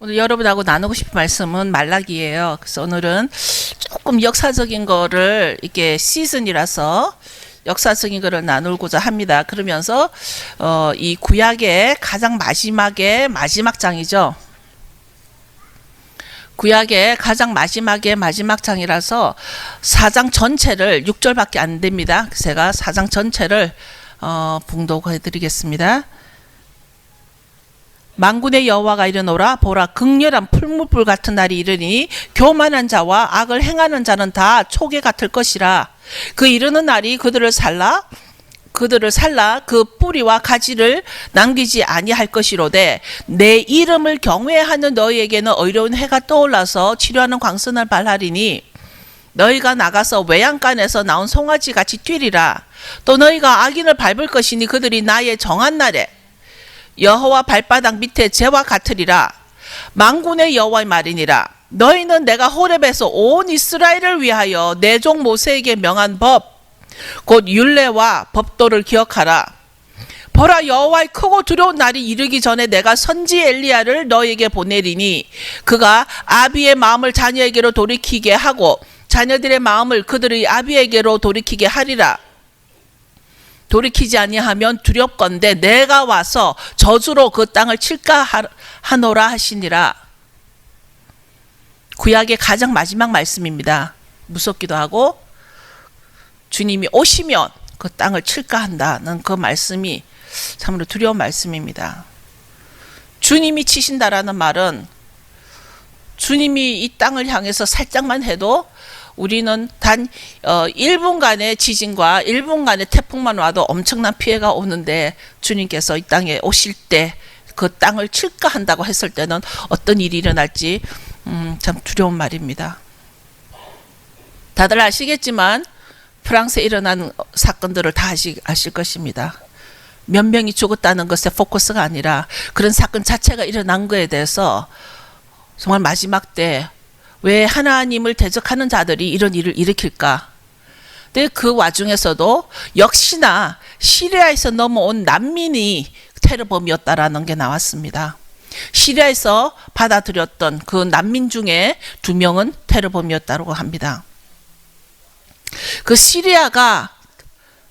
오늘 여러분하고 나누고 싶은 말씀은 말라기예요. 그래서 오늘은 조금 역사적인 거를 이렇게 시즌이라서 역사적인 거를 나누고자 합니다. 그러면서 이 구약의 가장 마지막의 마지막 장이죠. 구약의 가장 마지막의 마지막 장이라서 4장 전체를 6절밖에 안 됩니다. 제가 4장 전체를 봉독해 드리겠습니다. 만군의 여호와가 이르노라. 보라, 극렬한 풀무불 같은 날이 이르니 교만한 자와 악을 행하는 자는 다 초계 같을 것이라. 그 이르는 날이 그들을 살라 그 뿌리와 가지를 남기지 아니할 것이로되 내 이름을 경외하는 너희에게는 의로운 해가 떠올라서 치료하는 광선을 발하리니 너희가 나가서 외양간에서 나온 송아지 같이 뛰리라. 또 너희가 악인을 밟을 것이니 그들이 나의 정한 날에 여호와 발바닥 밑에 재와 같으리라. 만군의 여호와의 말이니라. 너희는 내가 호렙에서 온 이스라엘을 위하여 내 종 모세에게 명한 법 곧 율례와 법도를 기억하라. 보라, 여호와의 크고 두려운 날이 이르기 전에 내가 선지 엘리야를 너희에게 보내리니 그가 아비의 마음을 자녀에게로 돌이키게 하고 자녀들의 마음을 그들의 아비에게로 돌이키게 하리라. 돌이키지 아니하면 두렵건대 내가 와서 저주로 그 땅을 칠까 하노라 하시니라. 구약의 가장 마지막 말씀입니다. 무섭기도 하고 주님이 오시면 그 땅을 칠까 한다는 그 말씀이 참으로 두려운 말씀입니다. 주님이 치신다라는 말은 주님이 이 땅을 향해서 살짝만 해도 우리는 단 1분간의 지진과 1분간의 태풍만 와도 엄청난 피해가 오는데 주님께서 이 땅에 오실 때 그 땅을 칠까 한다고 했을 때는 어떤 일이 일어날지 참 두려운 말입니다. 다들 아시겠지만 프랑스에 일어난 사건들을 다 아실 것입니다. 몇 명이 죽었다는 것에 포커스가 아니라 그런 사건 자체가 일어난 거에 대해서 정말 마지막 때 왜 하나님을 대적하는 자들이 이런 일을 일으킬까? 근데 그 와중에서도 역시나 시리아에서 넘어온 난민이 테러범이었다라는 게 나왔습니다. 시리아에서 받아들였던 그 난민 중에 2명은 테러범이었다고 합니다. 그 시리아가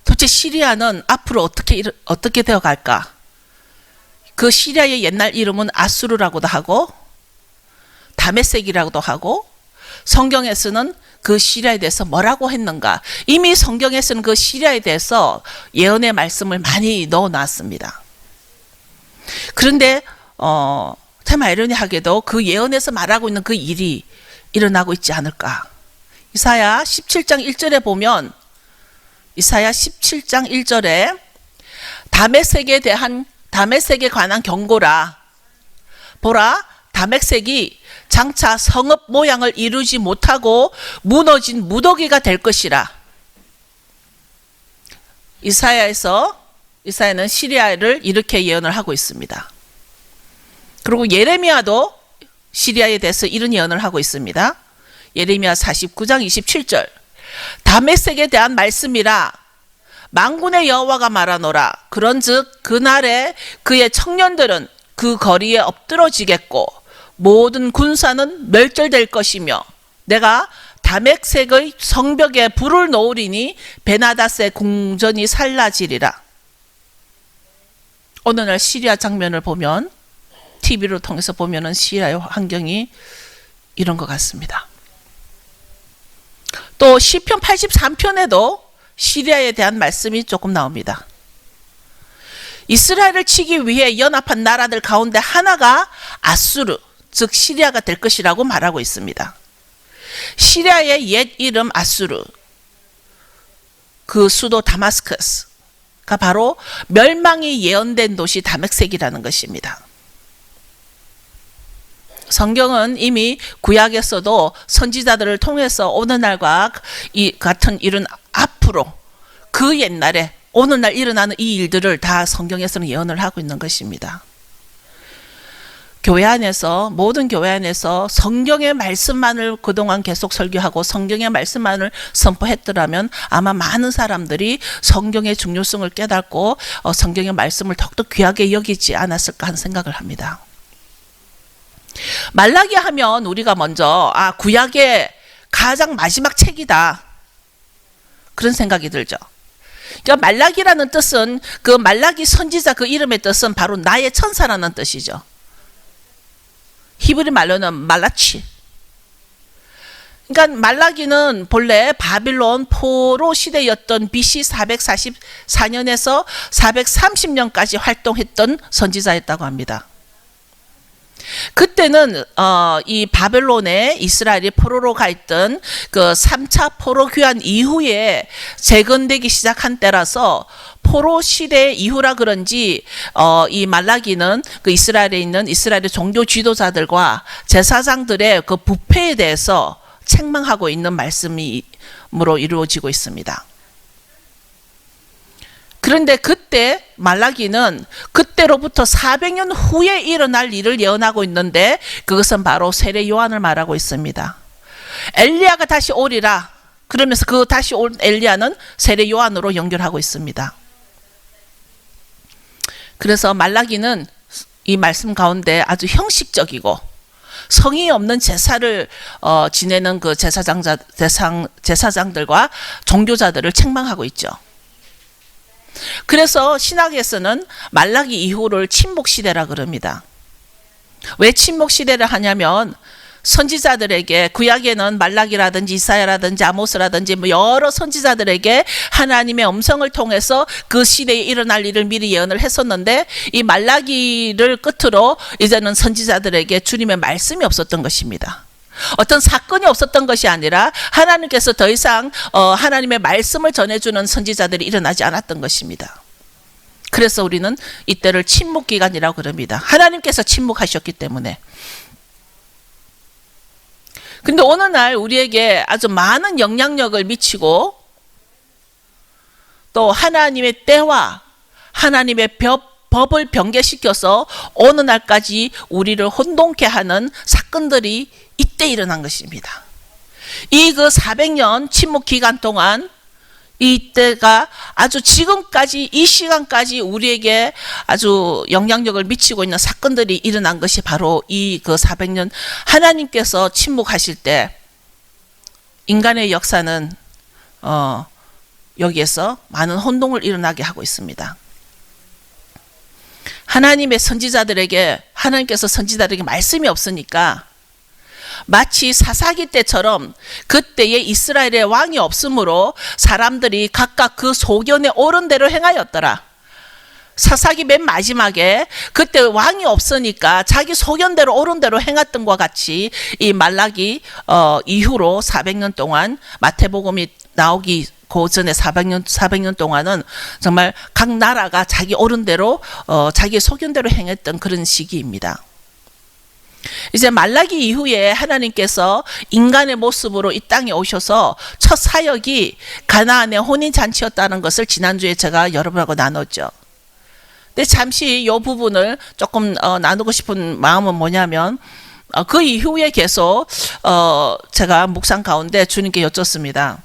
도대체 시리아는 앞으로 어떻게 되어 갈까? 그 시리아의 옛날 이름은 아수르라고도 하고 다메섹이라고도 하고 성경에서는 그 시리아에 대해서 뭐라고 했는가? 이미 성경에서는 그 시리아에 대해서 예언의 말씀을 많이 넣어놨습니다. 그런데 참 아이러니하게도 그 예언에서 말하고 있는 그 일이 일어나고 있지 않을까? 이사야 17장 1절에 보면 이사야 17장 1절에 다메섹에 관한 경고라. 보라, 다메섹이 장차 성읍 모양을 이루지 못하고 무너진 무더기가 될 것이라. 이사야는 시리아를 이렇게 예언을 하고 있습니다. 그리고 예레미야도 시리아에 대해서 이런 예언을 하고 있습니다. 예레미야 49장 27절. 다메섹에 대한 말씀이라. 만군의 여호와가 말하노라. 그런즉 그날에 그의 청년들은 그 거리에 엎드러지겠고 모든 군사는 멸절될 것이며 내가 다메섹의 성벽에 불을 놓으리니 베나닷의 궁전이 살라지리라. 어느 날 시리아 장면을 보면 TV로 통해서 보면은 시리아의 환경이 이런 것 같습니다. 또 시편 83편에도 시리아에 대한 말씀이 조금 나옵니다. 이스라엘을 치기 위해 연합한 나라들 가운데 하나가 아수르, 즉 시리아가 될 것이라고 말하고 있습니다. 시리아의 옛 이름 아수르, 그 수도 다마스커스가 바로 멸망이 예언된 도시 다메섹이라는 것입니다. 성경은 이미 구약에서도 선지자들을 통해서 오늘날과 이 같은 일은 앞으로 그 옛날에 오늘날 일어나는 이 일들을 다 성경에서는 예언을 하고 있는 것입니다. 교회 안에서 모든 교회 안에서 성경의 말씀만을 그동안 계속 설교하고 성경의 말씀만을 선포했더라면 아마 많은 사람들이 성경의 중요성을 깨닫고 성경의 말씀을 더욱더 귀하게 여기지 않았을까 하는 생각을 합니다. 말라기 하면 우리가 먼저 구약의 가장 마지막 책이다, 그런 생각이 들죠. 그러니까 말라기라는 뜻은, 그 말라기 선지자 그 이름의 뜻은 바로 나의 천사라는 뜻이죠. 히브리 말로는 말라치. 그러니까 말라기는 본래 바빌론 포로 시대였던 BC 444년에서 430년까지 활동했던 선지자였다고 합니다. 그때는 이 바벨론에 이스라엘이 포로로 가 있던 그 3차 포로 귀환 이후에 재건되기 시작한 때라서 포로 시대 이후라 그런지 이 말라기는 그 이스라엘에 있는 이스라엘의 종교 지도자들과 제사장들의 그 부패에 대해서 책망하고 있는 말씀으로 이루어지고 있습니다. 그런데 그때 말라기는 그때로부터 400년 후에 일어날 일을 예언하고 있는데, 그것은 바로 세례 요한을 말하고 있습니다. 엘리야가 다시 오리라 그러면서 그 다시 올 엘리야는 세례 요한으로 연결하고 있습니다. 그래서 말라기는 이 말씀 가운데 아주 형식적이고 성의 없는 제사를 지내는 그 제사장들과 종교자들을 책망하고 있죠. 그래서 신학에서는 말라기 이후를 침묵시대라 그럽니다. 왜 침묵시대를 하냐면, 선지자들에게, 구약에는 말라기라든지 이사야라든지 아모스라든지 여러 선지자들에게 하나님의 음성을 통해서 그 시대에 일어날 일을 미리 예언을 했었는데, 이 말라기를 끝으로 이제는 선지자들에게 주님의 말씀이 없었던 것입니다. 어떤 사건이 없었던 것이 아니라 하나님께서 더 이상 하나님의 말씀을 전해주는 선지자들이 일어나지 않았던 것입니다. 그래서 우리는 이때를 침묵기간이라고 그럽니다. 하나님께서 침묵하셨기 때문에. 근데 오늘날 우리에게 아주 많은 영향력을 미치고 또 하나님의 때와 하나님의 법을 변개시켜서 어느 날까지 우리를 혼동케 하는 사건들이 이때 일어난 것입니다. 이 그 400년 침묵 기간 동안 이때가 아주 지금까지 이 시간까지 우리에게 아주 영향력을 미치고 있는 사건들이 일어난 것이 바로 이 그 400년 하나님께서 침묵하실 때 인간의 역사는 여기에서 많은 혼동을 일어나게 하고 있습니다. 하나님의 선지자들에게, 하나님께서 선지자들에게 말씀이 없으니까 마치 사사기 때처럼 그때의 이스라엘의 왕이 없으므로 사람들이 각각 그 소견에 옳은 대로 행하였더라. 사사기 맨 마지막에 그때 왕이 없으니까 자기 소견대로 옳은 대로 행했던 것과 같이 이 말라기 이후로 400년 동안, 마태복음이 나오기 그 전에 400년 동안은 정말 각 나라가 자기 옳은 대로 자기 소견대로 행했던 그런 시기입니다. 이제 말라기 이후에 하나님께서 인간의 모습으로 이 땅에 오셔서 첫 사역이 가나안의 혼인잔치였다는 것을 지난주에 제가 여러분하고 나눴죠. 근데 잠시 이 부분을 조금 나누고 싶은 마음은 뭐냐면, 그 이후에 계속 제가 묵상 가운데 주님께 여쭙습니다.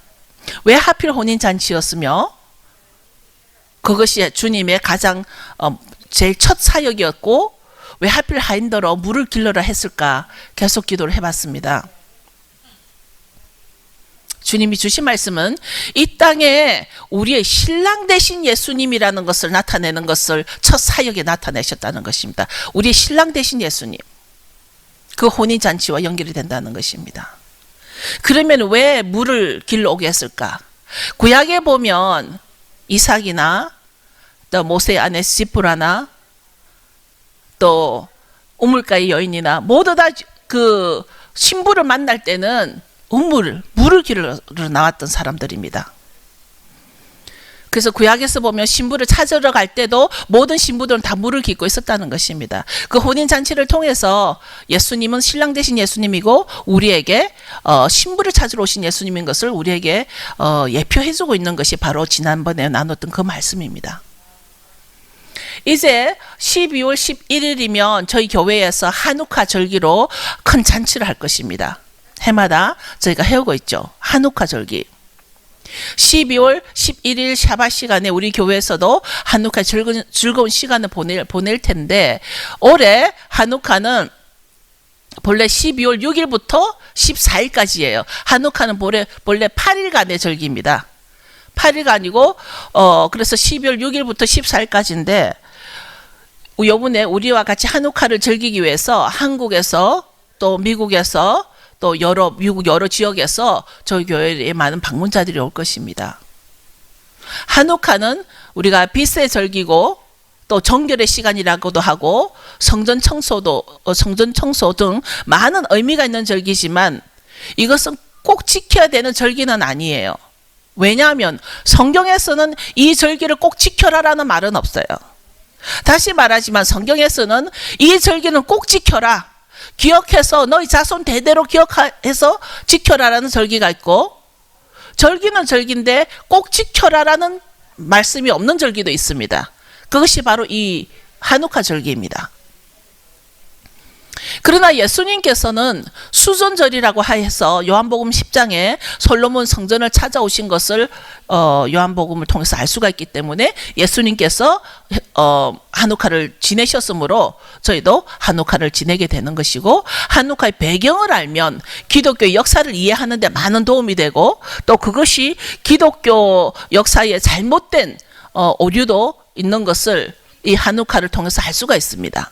왜 하필 혼인잔치였으며 그것이 주님의 가장 제일 첫 사역이었고 왜 하필 하인더러 물을 길러라 했을까 계속 기도를 해봤습니다. 주님이 주신 말씀은 이 땅에 우리의 신랑 되신 예수님이라는 것을 나타내는 것을 첫 사역에 나타내셨다는 것입니다. 우리의 신랑 되신 예수님, 그 혼인잔치와 연결이 된다는 것입니다. 그러면 왜 물을 길러 오게 했을까? 구약에 보면 이삭이나 또 모세의 아내 시프라나 또 우물가의 여인이나 모두 다 그 신부를 만날 때는 물을 길러 나왔던 사람들입니다. 그래서 구약에서 보면 신부를 찾으러 갈 때도 모든 신부들은 다 물을 깃고 있었다는 것입니다. 그 혼인잔치를 통해서 예수님은 신랑 되신 예수님이고 우리에게 신부를 찾으러 오신 예수님인 것을 우리에게 예표해주고 있는 것이 바로 지난번에 나눴던 그 말씀입니다. 이제 12월 11일이면 저희 교회에서 한우카 절기로 큰 잔치를 할 것입니다. 해마다 저희가 해오고 있죠. 한우카 절기. 12월 11일 샤bat 시간에 우리 교회에서도 한우카 즐거운 시간을 보낼 텐데, 올해 한우카는 본래 12월 6일부터 14일까지예요. 한우카는 본래 8일간의 절기입니다. 8일간이고 그래서 12월 6일부터 14일까지인데 요번에 우리와 같이 한우카를 즐기기 위해서 한국에서 또 미국에서 또 미국 여러 지역에서 저희 교회에 많은 방문자들이 올 것입니다. 한우카는 우리가 빛의 절기고 또 정결의 시간이라고도 하고 성전 청소 등 많은 의미가 있는 절기지만 이것은 꼭 지켜야 되는 절기는 아니에요. 왜냐하면 성경에서는 이 절기를 꼭 지켜라라는 말은 없어요. 다시 말하지만 성경에서는 이 절기는 꼭 지켜라, 기억해서 너희 자손 대대로 기억해서 지켜라라는 절기가 있고, 절기는 절기인데 꼭 지켜라라는 말씀이 없는 절기도 있습니다. 그것이 바로 이 한우카 절기입니다. 그러나 예수님께서는 수전절이라고 해서 요한복음 10장에 솔로몬 성전을 찾아오신 것을 요한복음을 통해서 알 수가 있기 때문에 예수님께서 한우카를 지내셨으므로 저희도 한우카를 지내게 되는 것이고, 한우카의 배경을 알면 기독교의 역사를 이해하는 데 많은 도움이 되고, 또 그것이 기독교 역사에 잘못된 오류도 있는 것을 이 한우카를 통해서 알 수가 있습니다.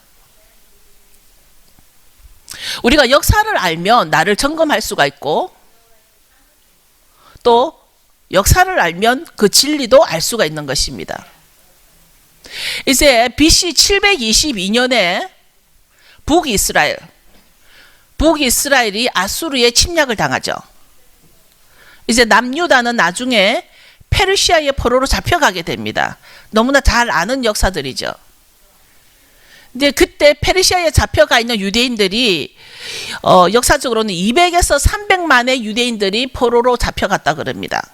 우리가 역사를 알면 나를 점검할 수가 있고, 또 역사를 알면 그 진리도 알 수가 있는 것입니다. 이제 BC 722년에 북이스라엘이 아수르의 침략을 당하죠. 이제 남유다는 나중에 페르시아의 포로로 잡혀가게 됩니다. 너무나 잘 아는 역사들이죠. 근데 그때 페르시아에 잡혀가 있는 유대인들이 역사적으로는 200에서 300만의 유대인들이 포로로 잡혀갔다 그럽니다.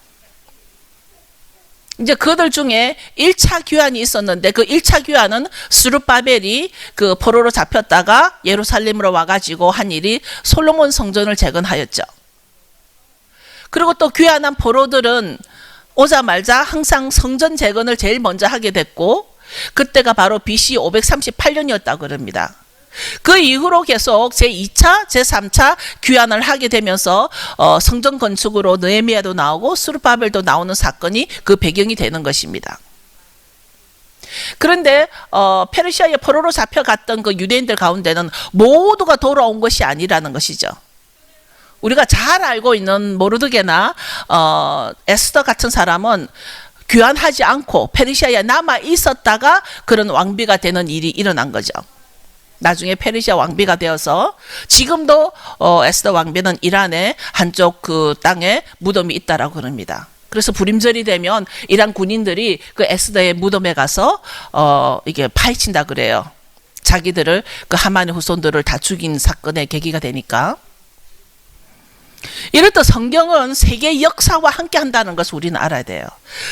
이제 그들 중에 1차 귀환이 있었는데 그 1차 귀환은 스룹바벨이 그 포로로 잡혔다가 예루살렘으로 와가지고 한 일이 솔로몬 성전을 재건하였죠. 그리고 또 귀환한 포로들은 오자마자 항상 성전 재건을 제일 먼저 하게 됐고, 그때가 바로 BC 538년이었다고 그럽니다. 그 이후로 계속 제2차, 제3차 귀환을 하게 되면서 성전 건축으로 느헤미야도 나오고 스룹바벨도 나오는 사건이 그 배경이 되는 것입니다. 그런데 페르시아의 포로로 잡혀갔던 그 유대인들 가운데는 모두가 돌아온 것이 아니라는 것이죠. 우리가 잘 알고 있는 모르드게나 에스더 같은 사람은 귀환하지 않고 페르시아에 남아 있었다가 그런 왕비가 되는 일이 일어난 거죠. 나중에 페르시아 왕비가 되어서 지금도 에스더 왕비는 이란의 한쪽 그 땅에 무덤이 있다라고 그럽니다. 그래서 불임절이 되면 이란 군인들이 그 에스더의 무덤에 가서 이게 파헤친다 그래요. 자기들을 그 하만의 후손들을 다 죽인 사건의 계기가 되니까. 이럴 때 성경은 세계 역사와 함께 한다는 것을 우리는 알아야 돼요.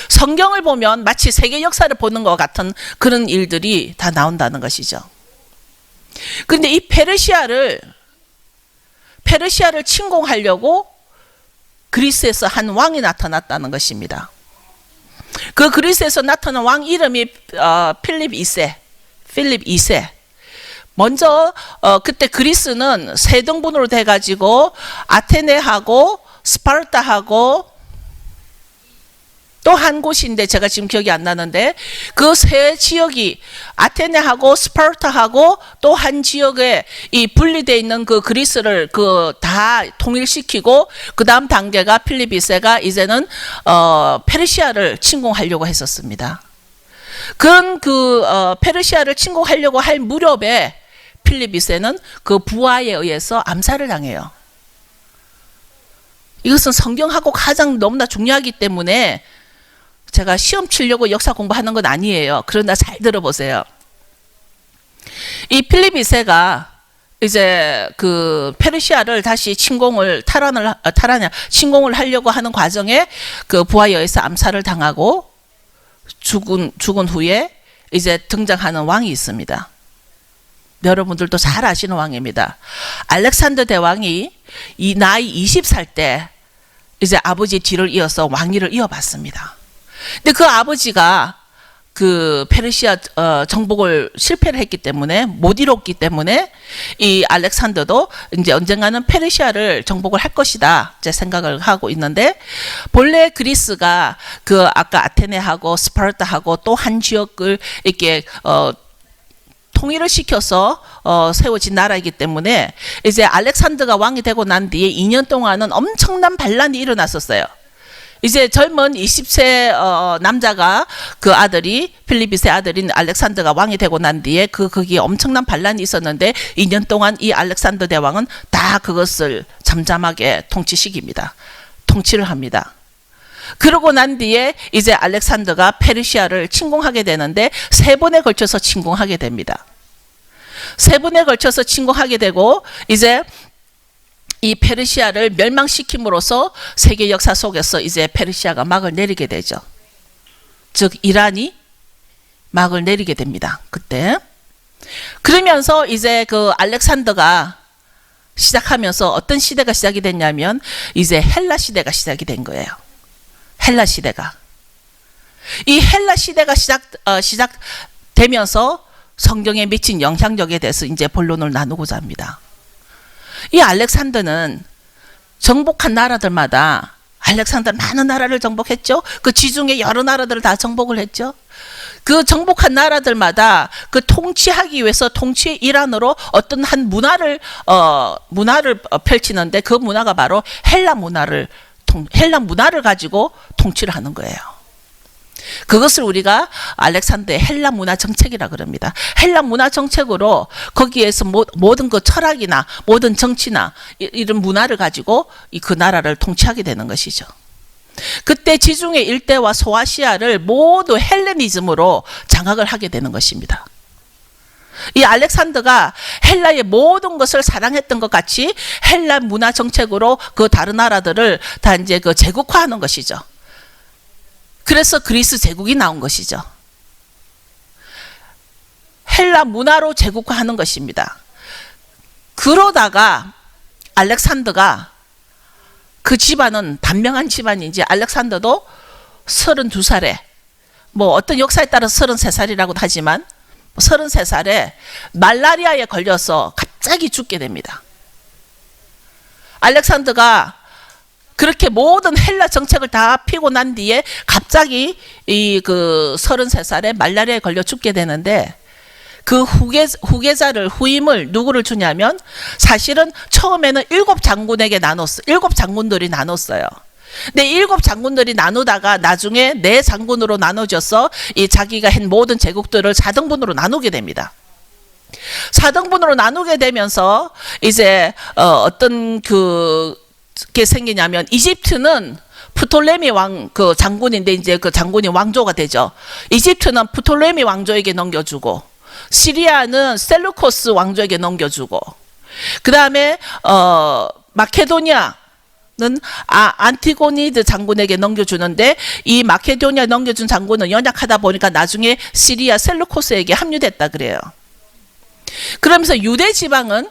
성경을 보면 마치 세계 역사를 보는 것 같은 그런 일들이 다 나온다는 것이죠. 그런데 이 페르시아를 침공하려고 그리스에서 한 왕이 나타났다는 것입니다. 그 그리스에서 나타난 왕 이름이 필립 2세. 먼저 그때 그리스는 세 등분으로 돼가지고 아테네하고 스파르타하고 또 한 곳인데 제가 지금 기억이 안 나는데, 그 세 지역이 아테네하고 스파르타하고 또 한 지역에 이 분리되어 있는 그 그리스를 그 다 통일시키고, 그 다음 단계가 필립 2세가 이제는 페르시아를 침공하려고 했었습니다. 그런 페르시아를 침공하려고 할 무렵에 필립 2세는 그 부하에 의해서 암살을 당해요. 이것은 성경하고 가장 너무나 중요하기 때문에 제가 시험 치려고 역사 공부하는 건 아니에요. 그러나 잘 들어보세요. 이 필립 2세가 이제 그 페르시아를 다시 침공을 하려고 하는 과정에 그 부하에 의해서 암살을 당하고 죽은 후에 이제 등장하는 왕이 있습니다. 여러분들도 잘 아시는 왕입니다. 알렉산더 대왕이 이 나이 20살 때 이제 아버지 뒤를 이어서 왕위를 이어받습니다. 근데 그 아버지가 그 페르시아 정복을 실패를 했기 때문에 못 이뤘기 때문에 이 알렉산더도 이제 언젠가는 페르시아를 정복을 할 것이다 제 생각을 하고 있는데, 본래 그리스가 그 아까 아테네하고 스파르타하고 또 한 지역을 이렇게 통일을 시켜서 세워진 나라이기 때문에 이제 알렉산더가 왕이 되고 난 뒤에 2년 동안은 엄청난 반란이 일어났었어요. 이제 젊은 20세 남자가 그 아들이 필리빗의 아들인 알렉산더가 왕이 되고 난 뒤에 거기에 엄청난 반란이 있었는데 2년 동안 이 알렉산더 대왕은 다 그것을 잠잠하게 통치시킵니다. 통치를 합니다. 그러고 난 뒤에 이제 알렉산더가 페르시아를 침공하게 되는데 3번에 걸쳐서 침공하게 됩니다. 3번에 걸쳐서 침공하게 되고 이제 이 페르시아를 멸망시킴으로써 세계 역사 속에서 이제 페르시아가 막을 내리게 되죠. 즉 이란이 막을 내리게 됩니다. 그때. 그러면서 이제 그 알렉산더가 시작하면서 어떤 시대가 시작이 됐냐면 이제 헬라 시대가 시작이 된 거예요. 헬라 시대가. 이 헬라 시대가 시작되면서 성경에 미친 영향력에 대해서 이제 본론을 나누고자 합니다. 이 알렉산더는 정복한 나라들마다 알렉산더 많은 나라를 정복했죠. 그 지중해 여러 나라들을 다 정복을 했죠. 그 정복한 나라들마다 그 통치하기 위해서 통치의 일환으로 어떤 한 문화를 펼치는데 그 문화가 바로 헬라 문화를 가지고 통치를 하는 거예요. 그것을 우리가 알렉산더의 헬라 문화 정책이라 그럽니다. 헬라 문화 정책으로 거기에서 모든 그 철학이나 모든 정치나 이런 문화를 가지고 그 나라를 통치하게 되는 것이죠. 그때 지중해 일대와 소아시아를 모두 헬레니즘으로 장악을 하게 되는 것입니다. 이 알렉산더가 헬라의 모든 것을 사랑했던 것 같이 헬라 문화 정책으로 그 다른 나라들을 다 이제 그 제국화하는 것이죠. 그래서 그리스 제국이 나온 것이죠. 헬라 문화로 제국화하는 것입니다. 그러다가 알렉산더가 그 집안은 단명한 집안인지 알렉산더도 32살에 뭐 어떤 역사에 따라서 33살이라고 하지만 33살에 말라리아에 걸려서 갑자기 죽게 됩니다. 알렉산더가 그렇게 모든 헬라 정책을 다 피고 난 뒤에 갑자기 이 그 33살에 말라리아에 걸려 죽게 되는데 그 후임을 누구를 주냐면 사실은 처음에는 7장군에게 나눴어. 7장군들이 나눴어요. 근데 7장군들이 나누다가 나중에 4장군으로 나눠져서 이 자기가 한 모든 제국들을 4등분으로 나누게 됩니다. 4등분으로 나누게 되면서 이제 어떤 게 생기냐면 이집트는 프톨레미 왕 그 장군인데 이제 그 장군이 왕조가 되죠. 이집트는 프톨레미 왕조에게 넘겨주고 시리아는 셀루코스 왕조에게 넘겨주고 그 다음에 마케도니아는 안티고니드 장군에게 넘겨주는데 이 마케도니아 넘겨준 장군은 연약하다 보니까 나중에 시리아 셀루코스에게 합류됐다 그래요. 그러면서 유대 지방은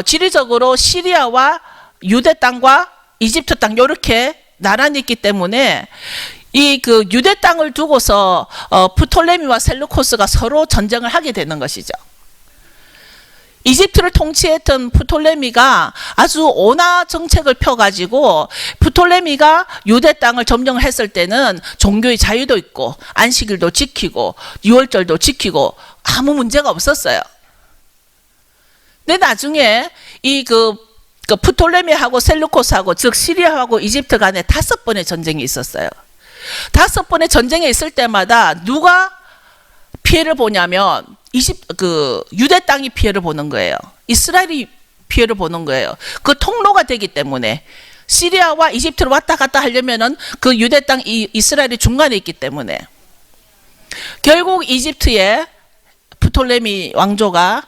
지리적으로 시리아와 유대 땅과 이집트 땅 이렇게 나란히 있기 때문에 이 그 유대 땅을 두고서 프톨레미와 셀루코스가 서로 전쟁을 하게 되는 것이죠. 이집트를 통치했던 프톨레미가 아주 온화 정책을 펴가지고 프톨레미가 유대 땅을 점령을 했을 때는 종교의 자유도 있고 안식일도 지키고 유월절도 지키고 아무 문제가 없었어요. 근데 나중에 이 프톨레미하고 셀루코스하고 즉 시리아하고 이집트 간에 5번의 전쟁이 있었어요. 5번의 전쟁에 있을 때마다 누가 피해를 보냐면 유대 땅이 피해를 보는 거예요. 이스라엘이 피해를 보는 거예요. 그 통로가 되기 때문에 시리아와 이집트를 왔다 갔다 하려면은 그 유대 땅 이스라엘이 중간에 있기 때문에 결국 이집트의 프톨레미 왕조가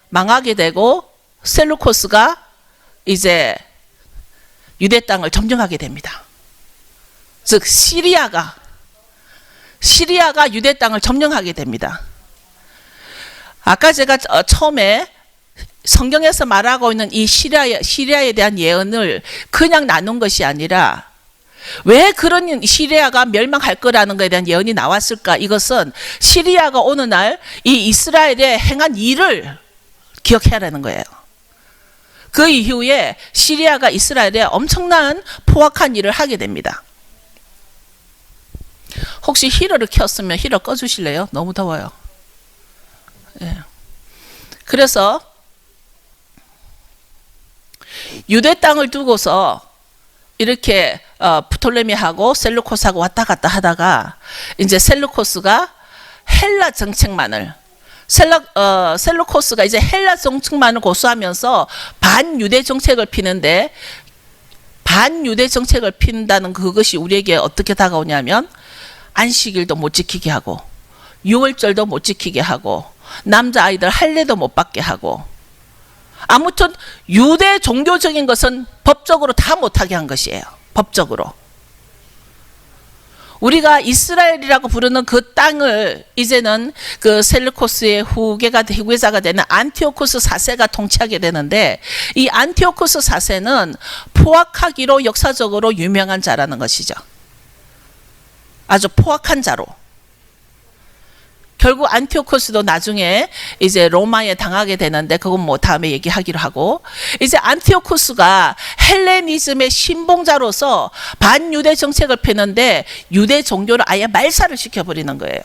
망하게 되고 셀루코스가 이제 유대 땅을 점령하게 됩니다. 즉 시리아가 유대 땅을 점령하게 됩니다. 아까 제가 처음에 성경에서 말하고 있는 이 시리아에 대한 예언을 그냥 나눈 것이 아니라 왜 그런 시리아가 멸망할 거라는 것에 대한 예언이 나왔을까? 이것은 시리아가 어느 날 이 이스라엘에 행한 일을 기억해야 하는 거예요. 그 이후에 시리아가 이스라엘에 엄청난 포악한 일을 하게 됩니다. 혹시 히터를 켰으면 히터 꺼주실래요? 너무 더워요. 예. 그래서 유대 땅을 두고서 이렇게 프톨레미하고 셀루코스하고 왔다 갔다 하다가 이제 셀루코스가 헬라 정책만을 셀루코스가 이제 헬라 정책만을 고수하면서 반유대 정책을 피는데, 반유대 정책을 핀다는 그것이 우리에게 어떻게 다가오냐면 안식일도 못 지키게 하고 유월절도 못 지키게 하고 남자아이들 할례도 못 받게 하고, 아무튼 유대 종교적인 것은 법적으로 다 못하게 한 것이에요. 법적으로. 우리가 이스라엘이라고 부르는 그 땅을 이제는 그 셀루코스의 후계자가 되는 안티오코스 4세가 통치하게 되는데, 이 안티오코스 4세는 포악하기로 역사적으로 유명한 자라는 것이죠. 아주 포악한 자로. 결국 안티오코스도 나중에 이제 로마에 당하게 되는데, 그건 뭐 다음에 얘기하기로 하고, 이제 안티오코스가 헬레니즘의 신봉자로서 반유대 정책을 펴는데 유대 종교를 아예 말살을 시켜버리는 거예요.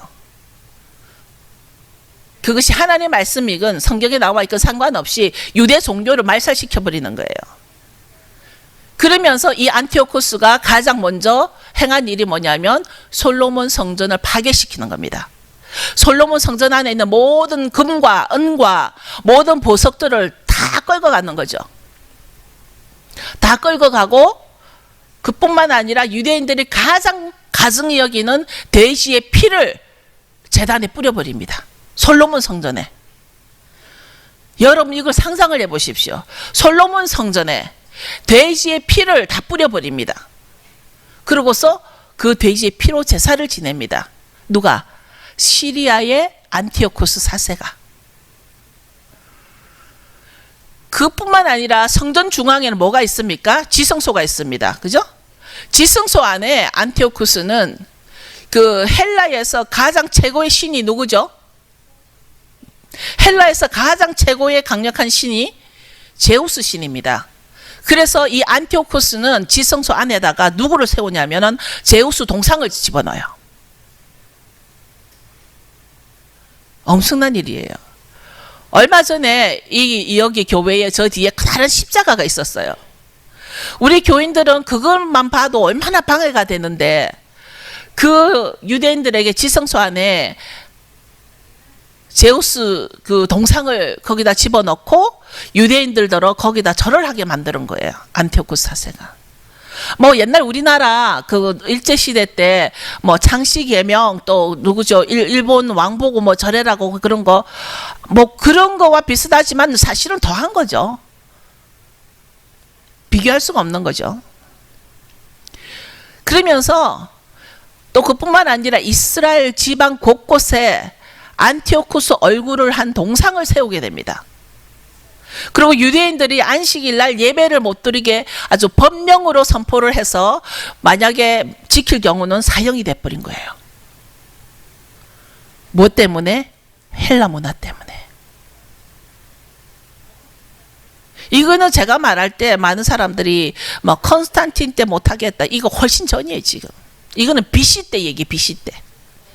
그것이 하나님의 말씀이건 성경에 나와 있건 상관없이 유대 종교를 말살시켜버리는 거예요. 그러면서 이 안티오코스가 가장 먼저 행한 일이 뭐냐면 솔로몬 성전을 파괴시키는 겁니다. 솔로몬 성전 안에 있는 모든 금과 은과 모든 보석들을 다 끌고 가는 거죠. 다 끌고 가고, 그뿐만 아니라 유대인들이 가장 가증히 여기는 돼지의 피를 제단에 뿌려버립니다. 솔로몬 성전에. 여러분 이걸 상상을 해보십시오. 솔로몬 성전에 돼지의 피를 다 뿌려버립니다. 그러고서 그 돼지의 피로 제사를 지냅니다. 누가? 시리아의 안티오코스 4세가. 그뿐만 아니라 성전 중앙에는 뭐가 있습니까? 지성소가 있습니다. 그죠? 지성소 안에 안티오코스는 그 헬라에서 가장 최고의 신이 누구죠? 헬라에서 가장 최고의 강력한 신이 제우스 신입니다. 그래서 이 안티오코스는 지성소 안에다가 누구를 세우냐면은 제우스 동상을 집어넣어요. 엄청난 일이에요. 얼마 전에 여기 교회에 저 뒤에 다른 십자가가 있었어요. 우리 교인들은 그것만 봐도 얼마나 방해가 되는데, 그 유대인들에게 지성소 안에 제우스 그 동상을 거기다 집어넣고 유대인들더러 거기다 절을 하게 만드는 거예요. 안티오코스 4세가. 뭐 옛날 우리나라 그 일제 시대 때 뭐 창씨 계명 또 누구죠? 일본 왕 보고 뭐 절해라고 그런 거, 뭐 그런 거와 비슷하지만 사실은 더한 거죠. 비교할 수가 없는 거죠. 그러면서 또 그뿐만 아니라 이스라엘 지방 곳곳에 안티오코스 얼굴을 한 동상을 세우게 됩니다. 그리고 유대인들이 안식일 날 예배를 못 드리게 아주 법령으로 선포를 해서 만약에 지킬 경우는 사형이 돼버린 거예요. 뭐 때문에? 헬라 문화 때문에. 이거는 제가 말할 때 많은 사람들이 뭐 컨스탄틴 때 못하겠다, 이거 훨씬 전이에요. 지금 이거는 BC 때 얘기, BC 때,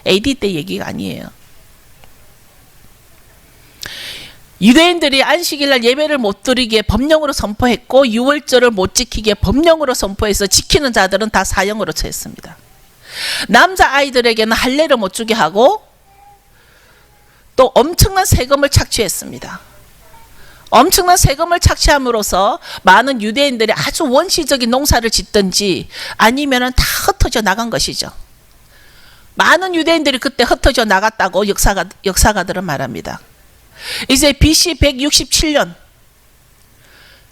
AD 때 얘기가 아니에요. 유대인들이 안식일날 예배를 못 드리게 법령으로 선포했고, 유월절을 못 지키게 법령으로 선포해서 지키는 자들은 다 사형으로 처했습니다. 남자 아이들에게는 할례를 못 주게 하고 또 엄청난 세금을 착취했습니다. 엄청난 세금을 착취함으로써 많은 유대인들이 아주 원시적인 농사를 짓든지 아니면은 다 흩어져 나간 것이죠. 많은 유대인들이 그때 흩어져 나갔다고 역사가들은 말합니다. 이제 BC 167년,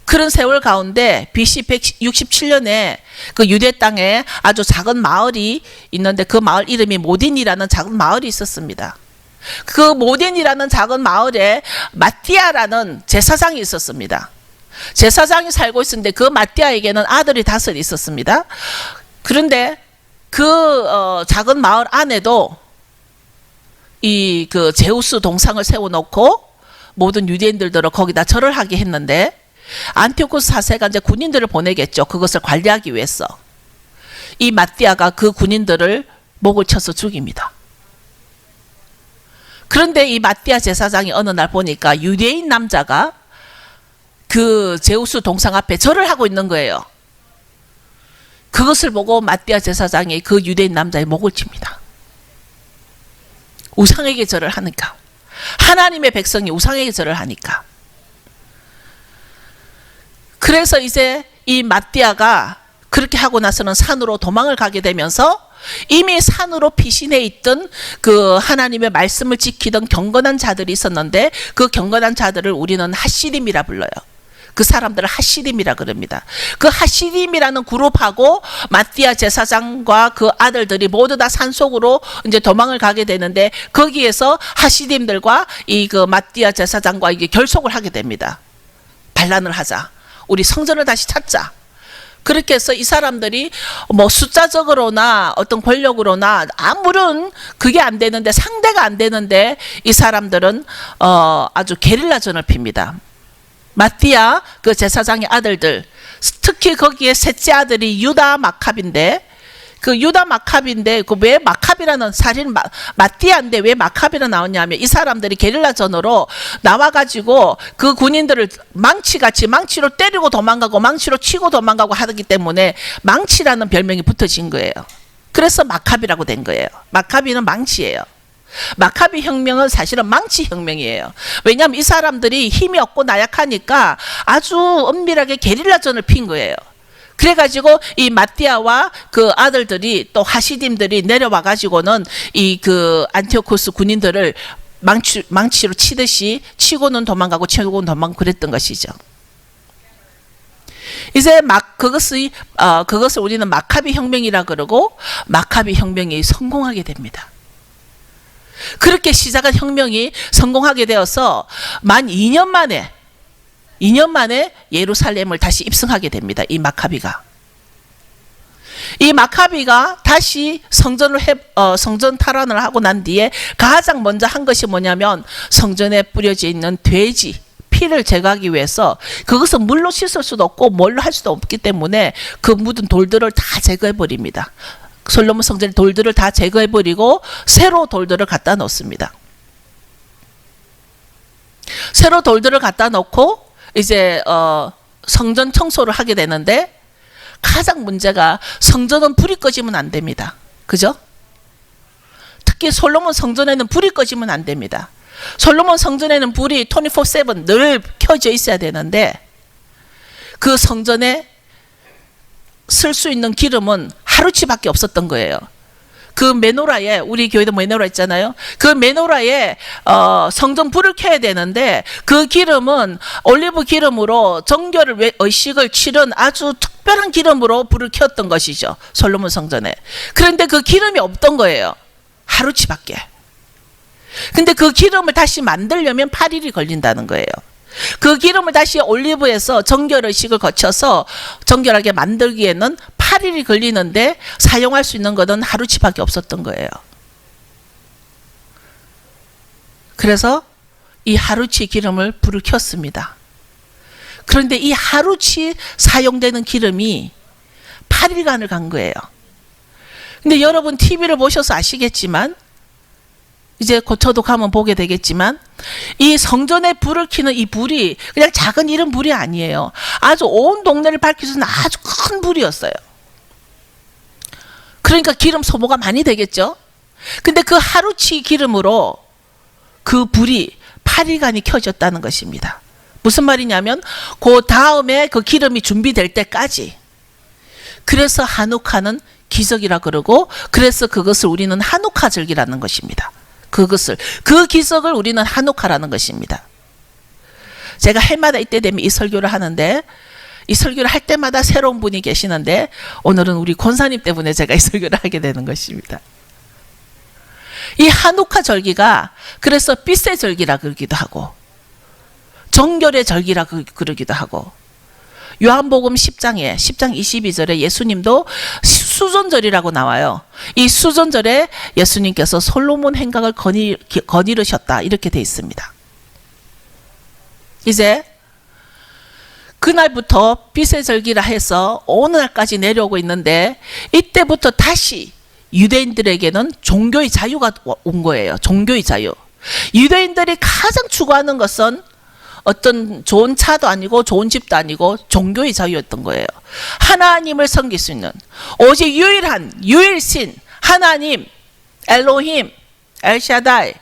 그런 세월 가운데 BC 167년에 그 유대 땅에 아주 작은 마을이 있는데, 그 마을 이름이 모딘이라는 작은 마을이 있었습니다. 그 모딘이라는 작은 마을에 마띠아라는 제사장이 있었습니다. 제사장이 살고 있었는데 그 마띠아에게는 아들이 5 있었습니다. 그런데 그 작은 마을 안에도 이 그 제우스 동상을 세워놓고 모든 유대인들도 거기다 절을 하게 했는데 안티오코스 4세가 이제 군인들을 보내겠죠. 그것을 관리하기 위해서. 이 마띠아가 그 군인들을 목을 쳐서 죽입니다. 그런데 이 마띠아 제사장이 어느 날 보니까 유대인 남자가 그 제우스 동상 앞에 절을 하고 있는 거예요. 그것을 보고 마띠아 제사장이 그 유대인 남자의 목을 칩니다. 우상에게 절을 하니까. 하나님의 백성이 우상에게 절을 하니까. 그래서 이제 이 마띠아가 그렇게 하고 나서는 산으로 도망을 가게 되면서 이미 산으로 피신해 있던 그 하나님의 말씀을 지키던 경건한 자들이 있었는데 그 경건한 자들을 우리는 하시림이라 불러요. 그 사람들을 하시림이라 그럽니다. 그 하시림이라는 그룹하고 마띠아 제사장과 그 아들들이 모두 다 산속으로 이제 도망을 가게 되는데 거기에서 하시림들과 이 그 마띠아 제사장과 이게 결속을 하게 됩니다. 반란을 하자. 우리 성전을 다시 찾자. 그렇게 해서 이 사람들이 뭐 숫자적으로나 어떤 권력으로나 아무런 그게 안 되는데 상대가 안 되는데 이 사람들은 아주 게릴라전을 핍니다. 마띠아 그 제사장의 아들들, 특히 거기에 셋째 아들이 유다 마캅인데 그 유다 마캅인데 그 왜 마캅이라는 살인 마띠아인데 왜 마캅이라 나오냐면 이 사람들이 게릴라전으로 나와가지고 그 군인들을 망치같이 망치로 때리고 도망가고 망치로 치고 도망가고 하기 때문에 망치라는 별명이 붙어진 거예요. 그래서 마캅이라고 된 거예요. 마캅이는 망치예요. 마카비 혁명은 사실은 망치 혁명이에요. 왜냐하면 이 사람들이 힘이 없고 나약하니까 아주 은밀하게 게릴라전을 핀 거예요. 그래가지고 이 마띠아와 그 아들들이 또 하시딤들이 내려와가지고는 이 그 안티오코스 군인들을 망치로 치듯이 치고는 도망가고 치고는 도망가고 그랬던 것이죠. 이제 그것을 우리는 마카비 혁명이라 그러고 마카비 혁명이 성공하게 됩니다. 그렇게 시작한 혁명이 성공하게 되어서 만 2년 만에 예루살렘을 다시 입성하게 됩니다. 이 마카비가 다시 성전 탈환을 하고 난 뒤에 가장 먼저 한 것이 뭐냐면 성전에 뿌려져 있는 돼지 피를 제거하기 위해서 그것은 물로 씻을 수도 없고 뭘로 할 수도 없기 때문에 그 묻은 돌들을 다 제거해 버립니다. 솔로몬 성전의 돌들을 다 제거해버리고 새로 돌들을 갖다 놓습니다. 새로 돌들을 갖다 놓고 이제 성전 청소를 하게 되는데 가장 문제가 성전은 불이 꺼지면 안 됩니다. 그죠? 특히 솔로몬 성전에는 불이 꺼지면 안 됩니다. 솔로몬 성전에는 불이 24/7 늘 켜져 있어야 되는데 그 성전에 쓸 수 있는 기름은 하루치밖에 없었던 거예요. 그 메노라에 우리 교회도 메노라 있잖아요. 그 메노라에 성전 불을 켜야 되는데 그 기름은 올리브 기름으로 정결을 의식을 치른 아주 특별한 기름으로 불을 켰던 것이죠. 솔로몬 성전에. 그런데 그 기름이 없던 거예요. 하루치밖에. 근데 그 기름을 다시 만들려면 8일이 걸린다는 거예요. 그 기름을 다시 올리브에서 정결의식을 거쳐서 정결하게 만들기에는 8일이 걸리는데 사용할 수 있는 것은 하루치밖에 없었던 거예요. 그래서 이 하루치 기름을 불을 켰습니다. 그런데 이 하루치 사용되는 기름이 8일간을 간 거예요. 근데 여러분 TV를 보셔서 아시겠지만 이제 저도 가면 보게 되겠지만 이 성전에 불을 켜는 이 불이 그냥 작은 이런 불이 아니에요. 아주 온 동네를 밝힐 수 있는 아주 큰 불이었어요. 그러니까 기름 소모가 많이 되겠죠. 근데 그 하루치 기름으로 그 불이 8일간이 켜졌다는 것입니다. 무슨 말이냐면 그 다음에 그 기름이 준비될 때까지. 그래서 한우카는 기적이라 그러고 그래서 그것을 우리는 한우카 절기라는 것입니다. 그 기적을 우리는 한우카라는 것입니다. 제가 해마다 이때 되면 이 설교를 하는데 이 설교를 할 때마다 새로운 분이 계시는데 오늘은 우리 권사님 때문에 제가 이 설교를 하게 되는 것입니다. 이 한우카 절기가 그래서 삐세 절기라 그러기도 하고 정결의 절기라 그러기도 하고 요한복음 10장 22절에 예수님도 수전절이라고 나와요. 이 수전절에 예수님께서 솔로몬 행각을 거니르셨다 이렇게 돼 있습니다. 이제 그날부터 빛의 절기라 해서 오늘날까지 내려오고 있는데 이때부터 다시 유대인들에게는 종교의 자유가 온 거예요. 종교의 자유. 유대인들이 가장 추구하는 것은 어떤 좋은 차도 아니고 좋은 집도 아니고 종교의 자유였던 거예요. 하나님을 섬길 수 있는 오직 유일신 하나님 엘로힘 엘샤다이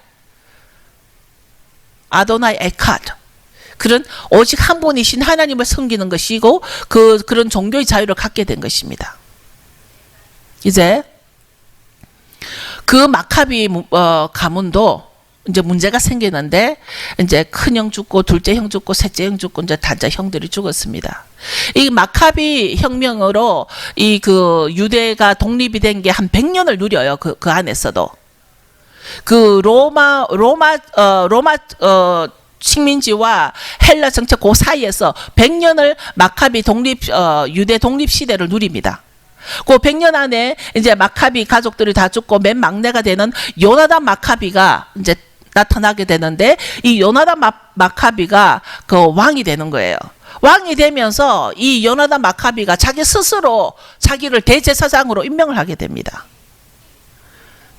아도나이 에카드 그런 오직 한 분이신 하나님을 섬기는 것이고 그런 종교의 자유를 갖게 된 것입니다. 이제 그 마카비 가문도 이제 문제가 생기는데 이제 큰형 죽고 둘째 형 죽고 셋째 형 죽고 이제 단자 형들이 죽었습니다. 이 마카비 혁명으로 이 그 유대가 독립이 된 게 한 100년을 누려요. 그 안에서도 그 로마 식민지와 헬라 정책 그 사이에서 100년을 마카비 유대 독립 시대를 누립니다. 그 100년 안에 이제 마카비 가족들이 다 죽고 맨 막내가 되는 요나단 마카비가 이제 나타나게 되는데 이 요나단 마카비가 그 왕이 되는 거예요. 왕이 되면서 이 요나단 마카비가 자기 스스로 자기를 대제사장으로 임명을 하게 됩니다.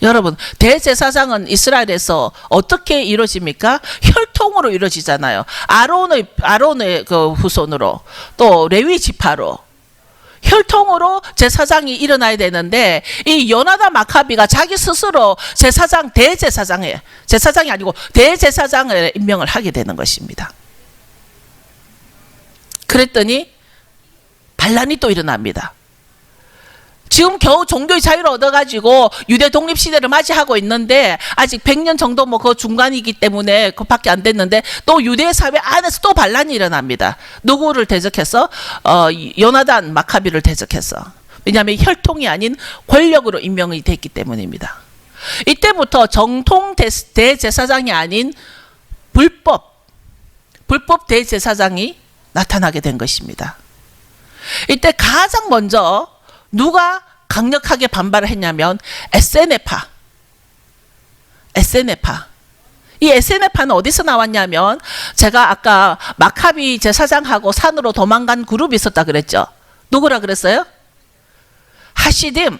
여러분, 대제사장은 이스라엘에서 어떻게 이루어집니까? 혈통으로 이루어지잖아요. 아론의 그 후손으로 또 레위 지파로 혈통으로 제사장이 일어나야 되는데 이 요나단 마카비가 자기 스스로 제사장이 아니고 대제사장을 임명을 하게 되는 것입니다. 그랬더니 반란이 또 일어납니다. 지금 겨우 종교의 자유를 얻어가지고 유대 독립 시대를 맞이하고 있는데 아직 100년 정도 뭐 그 중간이기 때문에 그밖에 안 됐는데 또 유대 사회 안에서 또 반란이 일어납니다. 누구를 대적해서 요나단 마카비를 대적해서. 왜냐하면 혈통이 아닌 권력으로 임명이 됐기 때문입니다. 이때부터 정통 대제사장이 아닌 불법 대제사장이 나타나게 된 것입니다. 이때 가장 먼저 누가 강력하게 반발을 했냐면 에세네파. 이 에세네파는 어디서 나왔냐면 제가 아까 마카비 제사장하고 산으로 도망간 그룹이 있었다 그랬죠. 누구라 그랬어요? 하시딤.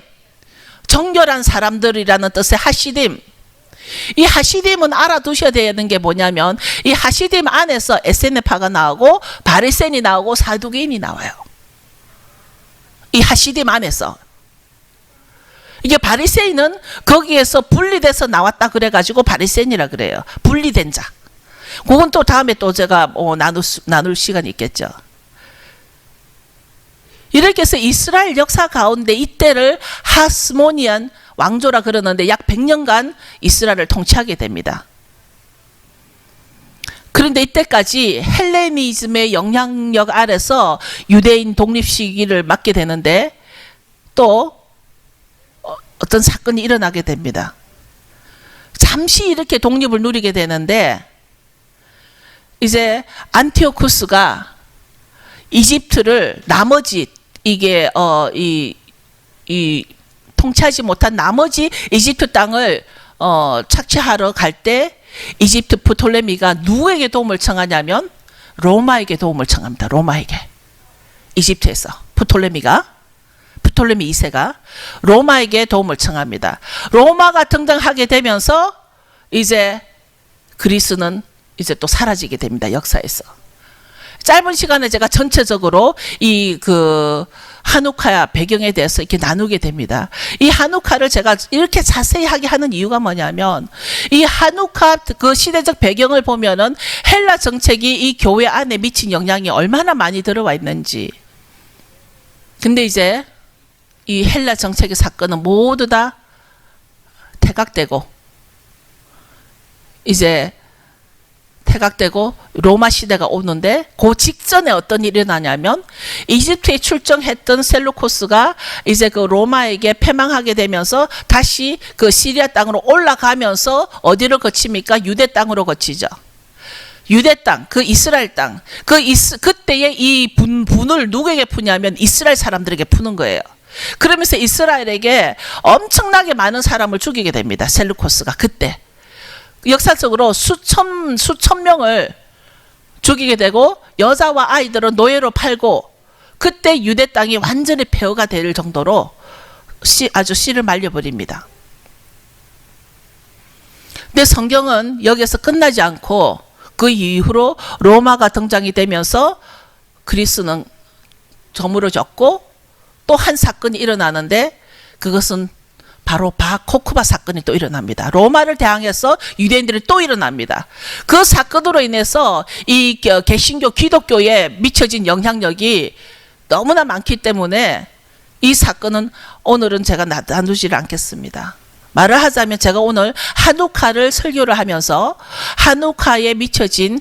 정결한 사람들이라는 뜻의 하시딤. 이 하시딤은 알아두셔야 되는 게 뭐냐면 이 하시딤 안에서 에세네파가 나오고 바리새인이 나오고 사두개인이 나와요. 이 하시딤 안에서. 이게 바리새인은 거기에서 분리돼서 나왔다 그래가지고 바리새인이라 그래요. 분리된 자. 그건 또 다음에 또 제가 나눌 시간이 있겠죠. 이렇게 해서 이스라엘 역사 가운데 이때를 하스모니안 왕조라 그러는데 약 100년간 이스라엘을 통치하게 됩니다. 그런데 이때까지 헬레니즘의 영향력 아래서 유대인 독립 시기를 맞게 되는데 또 어떤 사건이 일어나게 됩니다. 잠시 이렇게 독립을 누리게 되는데 이제 안티오쿠스가 이집트를 나머지 이게 이 통치하지 못한 나머지 이집트 땅을 착취하러 갈 때 이집트 프톨레미가 누구에게 도움을 청하냐면 로마에게 도움을 청합니다. 로마에게. 이집트에서 프톨레미 2세가 로마에게 도움을 청합니다. 로마가 등장하게 되면서 이제 그리스는 이제 또 사라지게 됩니다. 역사에서. 짧은 시간에 제가 전체적으로 이 하누카 배경에 대해서 이렇게 나누게 됩니다. 이 하누카를 제가 이렇게 자세히 하게 하는 이유가 뭐냐면 이 하누카 그 시대적 배경을 보면은 헬라 정책이 이 교회 안에 미친 영향이 얼마나 많이 들어와 있는지. 근데 이제 이 헬라 정책의 사건은 모두 다 태각되고 로마 시대가 오는데 그 직전에 어떤 일이 일어나냐면 이집트에 출정했던 셀루코스가 이제 그 로마에게 패망하게 되면서 다시 그 시리아 땅으로 올라가면서 어디를 거칩니까? 유대 땅으로 거치죠. 유대 땅, 그 이스라엘 땅. 그때에 이 분을 누구에게 푸냐면 이스라엘 사람들에게 푸는 거예요. 그러면서 이스라엘에게 엄청나게 많은 사람을 죽이게 됩니다. 셀루코스가 그때 역사적으로 수천 명을 죽이게 되고 여자와 아이들은 노예로 팔고 그때 유대 땅이 완전히 폐허가 될 정도로 아주 씨를 말려버립니다. 근데 성경은 여기서 끝나지 않고 그 이후로 로마가 등장이 되면서 그리스는 저물어졌고 또 한 사건이 일어나는데 그것은 바로 바코크바 사건이 또 일어납니다. 로마를 대항해서 유대인들이 또 일어납니다. 그 사건으로 인해서 이 개신교 기독교에 미쳐진 영향력이 너무나 많기 때문에 이 사건은 오늘은 제가 나누지를 않겠습니다. 말을 하자면 제가 오늘 한우카를 설교를 하면서 한우카에 미쳐진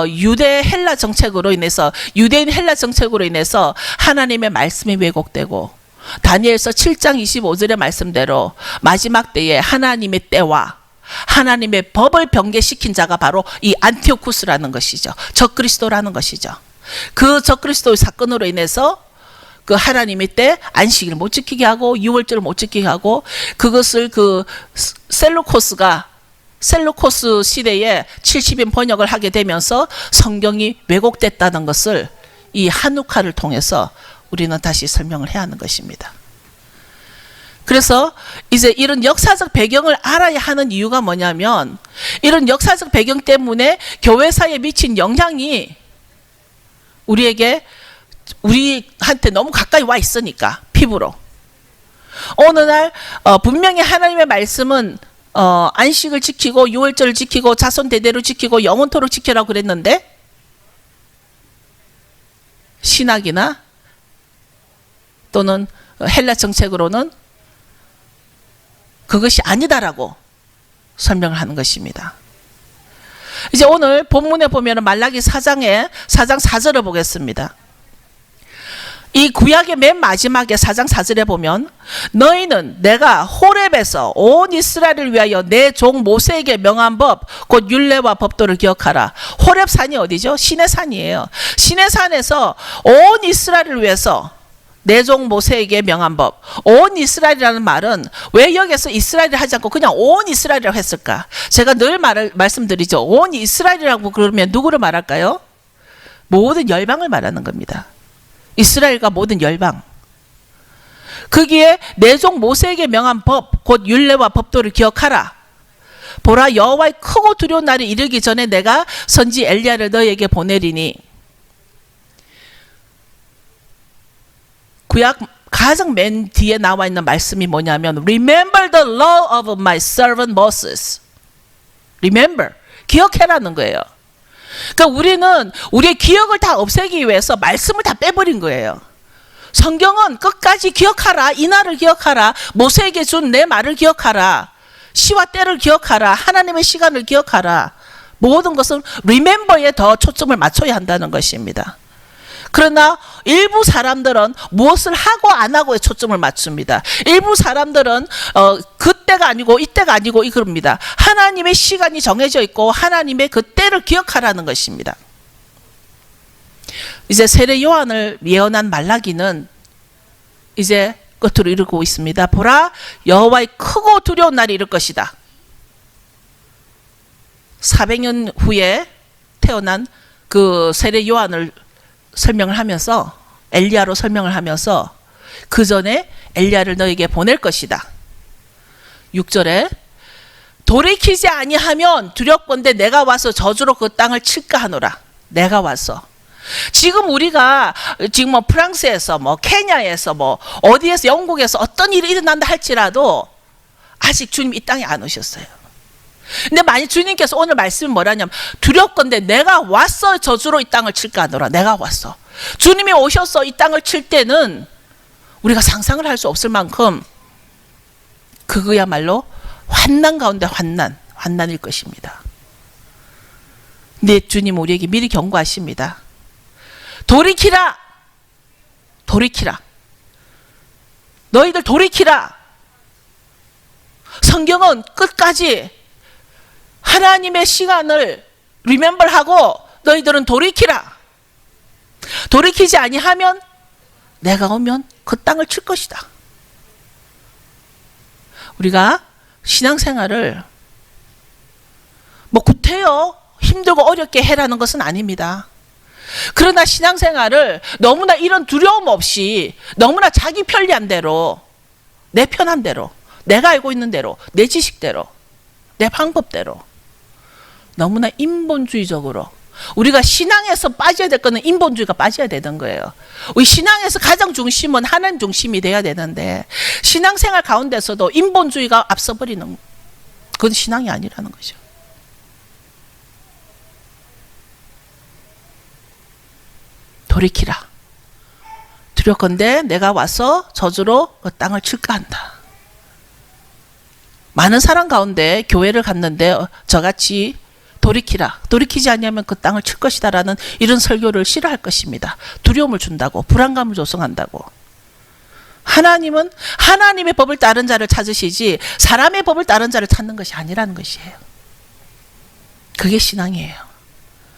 유대 헬라 정책으로 인해서 유대인 헬라 정책으로 인해서 하나님의 말씀이 왜곡되고 다니엘서 7장 25절의 말씀대로 마지막 때에 하나님의 때와 하나님의 법을 변개시킨 자가 바로 이 안티오쿠스라는 것이죠. 적그리스도라는 것이죠. 그 적그리스도의 사건으로 인해서 그 하나님의 때 안식일을 못 지키게 하고 유월절을 못 지키게 하고 그것을 그 셀루코스 시대에 70인 번역을 하게 되면서 성경이 왜곡됐다는 것을 이 한우카를 통해서 우리는 다시 설명을 해야 하는 것입니다. 그래서 이제 이런 역사적 배경을 알아야 하는 이유가 뭐냐면 이런 역사적 배경 때문에 교회사에 미친 영향이 우리한테 너무 가까이 와 있으니까 피부로 어느 날 분명히 하나님의 말씀은 안식을 지키고 유월절을 지키고 자손 대대로 지키고 영원토록 지키라고 그랬는데 신학이나 또는 헬라 정책으로는 그것이 아니다라고 설명을 하는 것입니다. 이제 오늘 본문에 보면 말라기 4장 4절을 보겠습니다. 이 구약의 맨 마지막에 4장 4절에 보면 너희는 내가 호렙에서 온 이스라엘을 위하여 내 종 모세에게 명한 법 곧 율례와 법도를 기억하라. 호렙산이 어디죠? 시내산이에요. 시내산에서 온 이스라엘을 위해서 내 종 모세에게 명한 법. 온 이스라엘이라는 말은 왜 여기서 이스라엘을 하지 않고 그냥 온 이스라엘이라고 했을까? 제가 늘 말씀드리죠. 온 이스라엘이라고 그러면 누구를 말할까요? 모든 열방을 말하는 겁니다. 이스라엘과 모든 열방. 거기에 내 종 모세에게 명한 법 곧 율례와 법도를 기억하라. 보라 여호와의 크고 두려운 날이 이르기 전에 내가 선지 엘리야를 너희에게 보내리니. 구약 가장 맨 뒤에 나와 있는 말씀이 뭐냐면 Remember the law of my servant Moses. Remember. 기억해라는 거예요. 그러니까 우리는 우리의 기억을 다 없애기 위해서 말씀을 다 빼버린 거예요. 성경은 끝까지 기억하라. 이 날을 기억하라. 모세에게 준 내 말을 기억하라. 시와 때를 기억하라. 하나님의 시간을 기억하라. 모든 것은 Remember에 더 초점을 맞춰야 한다는 것입니다. 그러나 일부 사람들은 무엇을 하고 안 하고에 초점을 맞춥니다. 일부 사람들은 그때가 아니고 이때가 아니고 이겁니다. 하나님의 시간이 정해져 있고 하나님의 그 때를 기억하라는 것입니다. 이제 세례 요한을 예언한 말라기는 이제 끝으로 이르고 있습니다. 보라 여호와의 크고 두려운 날이 이를 것이다. 400년 후에 태어난 그 세례 요한을 설명을 하면서 엘리야로 설명을 하면서 그 전에 엘리야를 너에게 보낼 것이다. 6절에 돌이키지 아니하면 두렵건대 내가 와서 저주로 그 땅을 칠까 하노라. 내가 와서 지금 우리가 지금 뭐 프랑스에서 뭐 케냐에서 뭐 어디에서 영국에서 어떤 일이 일어난다 할지라도 아직 주님 이 땅에 안 오셨어요. 근데 만약 주님께서 오늘 말씀이 뭐라냐면 두렵건대 내가 왔어 저주로 이 땅을 칠까 하노라. 내가 왔어. 주님이 오셔서 이 땅을 칠 때는 우리가 상상을 할 수 없을 만큼 그거야말로 환난 가운데 환난일 것입니다. 근데 주님 우리에게 미리 경고하십니다. 돌이키라. 돌이키라. 너희들 돌이키라. 성경은 끝까지 하나님의 시간을 리멤버하고 너희들은 돌이키라. 돌이키지 아니하면 내가 오면 그 땅을 칠 것이다. 우리가 신앙생활을 뭐 구태여 힘들고 어렵게 해라는 것은 아닙니다. 그러나 신앙생활을 너무나 이런 두려움 없이 너무나 자기 편리한 대로, 내 편한 대로, 내가 알고 있는 대로, 내 지식대로, 내 방법대로 너무나 인본주의적으로, 우리가 신앙에서 빠져야 될 거는 인본주의가 빠져야 되는 거예요. 우리 신앙에서 가장 중심은 하나님 중심이 돼야 되는데 신앙생활 가운데서도 인본주의가 앞서버리는, 그건 신앙이 아니라는 거죠. 돌이키라. 두렵건대 내가 와서 저주로 그 땅을 칠까 한다. 많은 사람 가운데 교회를 갔는데 저같이 돌이키라, 돌이키지 않으면 그 땅을 칠 것이다 라는 이런 설교를 싫어할 것입니다. 두려움을 준다고, 불안감을 조성한다고. 하나님은 하나님의 법을 따른 자를 찾으시지 사람의 법을 따른 자를 찾는 것이 아니라는 것이에요. 그게 신앙이에요.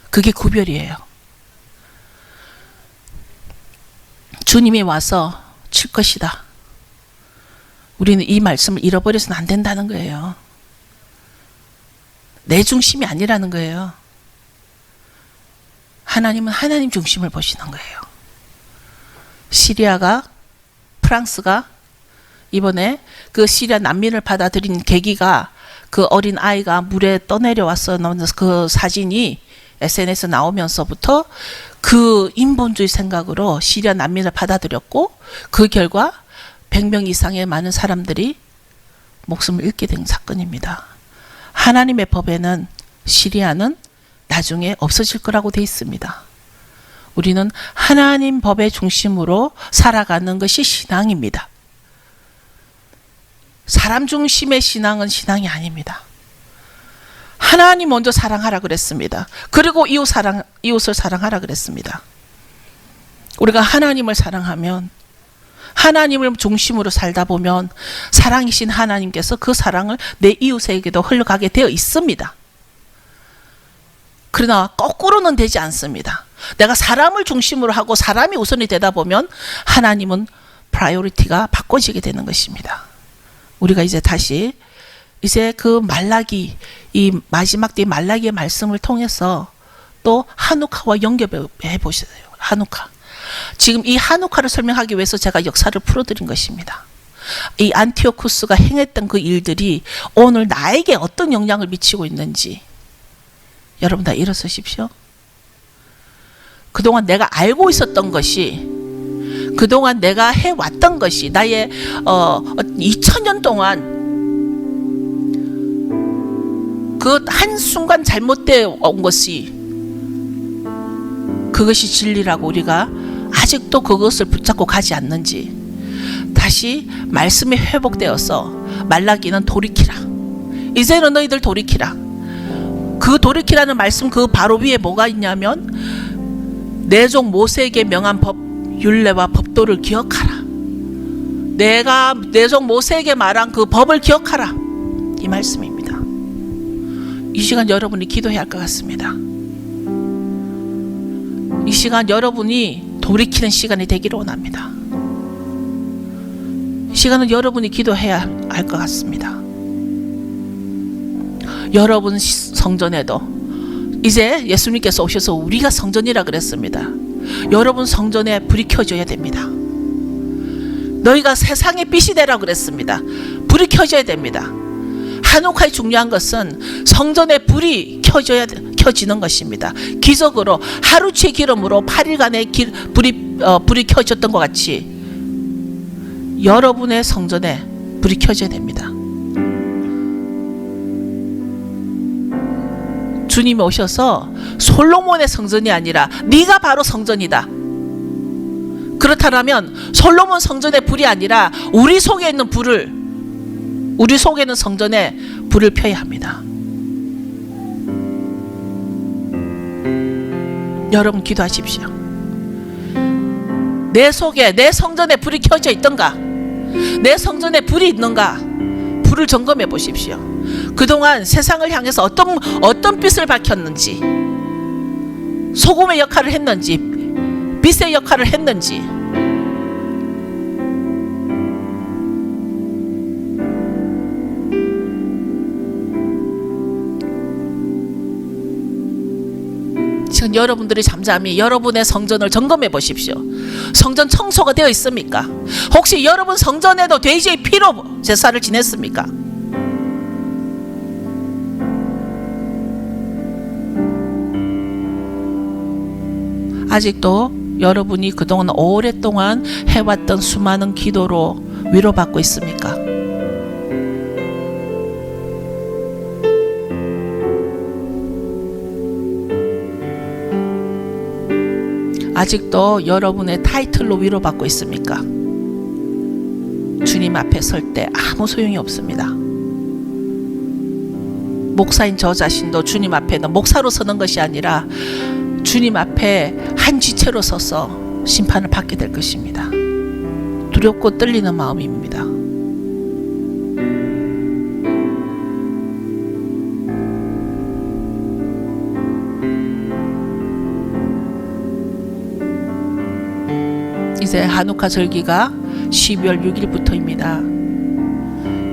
그게 구별이에요. 주님이 와서 칠 것이다. 우리는 이 말씀을 잃어버려서는 안 된다는 거예요. 내 중심이 아니라는 거예요. 하나님은 하나님 중심을 보시는 거예요. 시리아가, 프랑스가 이번에 그 시리아 난민을 받아들인 계기가 그 어린 아이가 물에 떠내려와서 나오는 그 사진이 SNS 나오면서부터 그 인본주의 생각으로 시리아 난민을 받아들였고 그 결과 100명 이상의 많은 사람들이 목숨을 잃게 된 사건입니다. 하나님의 법에는 시리아는 나중에 없어질 거라고 돼 있습니다. 우리는 하나님 법의 중심으로 살아가는 것이 신앙입니다. 사람 중심의 신앙은 신앙이 아닙니다. 하나님 먼저 사랑하라 그랬습니다. 그리고 이웃을 사랑하라 그랬습니다. 우리가 하나님을 사랑하면, 하나님을 중심으로 살다 보면 사랑이신 하나님께서 그 사랑을 내 이웃에게도 흘러가게 되어 있습니다. 그러나 거꾸로는 되지 않습니다. 내가 사람을 중심으로 하고 사람이 우선이 되다 보면 하나님은 프라이오리티가 바꿔지게 되는 것입니다. 우리가 이제 다시 그 말라기, 이 마지막 때 말라기의 말씀을 통해서 또 하누카와 연결해 보세요. 하누카. 지금 이 하누카를 설명하기 위해서 제가 역사를 풀어드린 것입니다. 이 안티오쿠스가 행했던 그 일들이 오늘 나에게 어떤 영향을 미치고 있는지 여러분 다 일어서십시오. 그동안 내가 알고 있었던 것이, 그동안 내가 해왔던 것이, 나의 2000년 동안 그 한순간 잘못되어 온 것이, 그것이 진리라고 우리가 아직도 그것을 붙잡고 가지 않는지 다시 말씀이 회복되어서 말라기는 돌이키라. 이제는 너희들 돌이키라. 그 돌이키라는 말씀 그 바로 위에 뭐가 있냐면 내 종 모세에게 명한 법, 율례와 법도를 기억하라. 내가 내 종 모세에게 말한 그 법을 기억하라. 이 말씀입니다. 이 시간 여러분이 기도해야 할 것 같습니다. 이 시간 여러분이 돌이키는 시간이 되기를 원합니다. 이 시간은 여러분이 기도해야 할 것 같습니다. 여러분 성전에도 이제 예수님께서 오셔서 우리가 성전이라 그랬습니다. 여러분 성전에 불이 켜져야 됩니다. 너희가 세상의 빛이 되라 그랬습니다. 불이 켜져야 됩니다. 하누카의 중요한 것은 성전에 불이 켜지는 것입니다. 기적으로 하루치의 기름으로 8일간의 불이 켜졌던 것 같이 여러분의 성전에 불이 켜져야 됩니다. 주님이 오셔서 솔로몬의 성전이 아니라 네가 바로 성전이다. 그렇다면 솔로몬 성전의 불이 아니라 우리 속에 있는 불을, 우리 속에 있는 성전에 불을 펴야 합니다. 여러분 기도하십시오. 내 속에, 내 성전에 불이 켜져 있던가, 내 성전에 불이 있는가, 불을 점검해 보십시오. 그동안 세상을 향해서 어떤 빛을 밝혔는지, 소금의 역할을 했는지, 빛의 역할을 했는지, 시간 여러분들이 잠잠히 여러분의 성전을 점검해 보십시오. 성전 청소가 되어 있습니까? 혹시 여러분 성전에도 돼지의 피로 제사를 지냈습니까? 아직도 여러분이 그동안 오랫동안 해왔던 수많은 기도로 위로받고 있습니까? 아직도 여러분의 타이틀로 위로받고 있습니까? 주님 앞에 설 때 아무 소용이 없습니다. 목사인 저 자신도 주님 앞에는 목사로 서는 것이 아니라 주님 앞에 한 지체로 서서 심판을 받게 될 것입니다. 두렵고 떨리는 마음입니다. 이제 하누카 절기가 12월 6일부터입니다.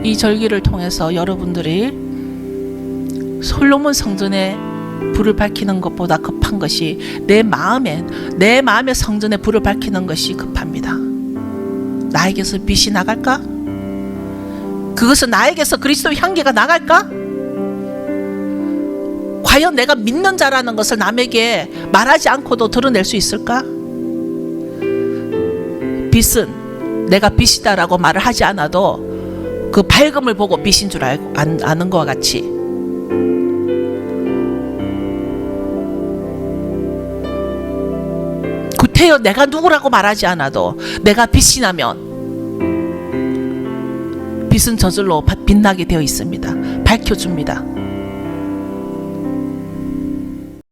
이 절기를 통해서 여러분들이 솔로몬 성전에 불을 밝히는 것보다 급한 것이 내 마음의 성전에 불을 밝히는 것이 급합니다. 나에게서 빛이 나갈까? 그것은 나에게서 그리스도의 향기가 나갈까? 과연 내가 믿는 자라는 것을 남에게 말하지 않고도 드러낼 수 있을까? 빛은 내가 빛이다라고 말을 하지 않아도 그 밝음을 보고 빛인 줄 아는 것과 같이 구태여 내가 누구라고 말하지 않아도 내가 빛이 나면 빛은 저절로 빛나게 되어 있습니다. 밝혀줍니다.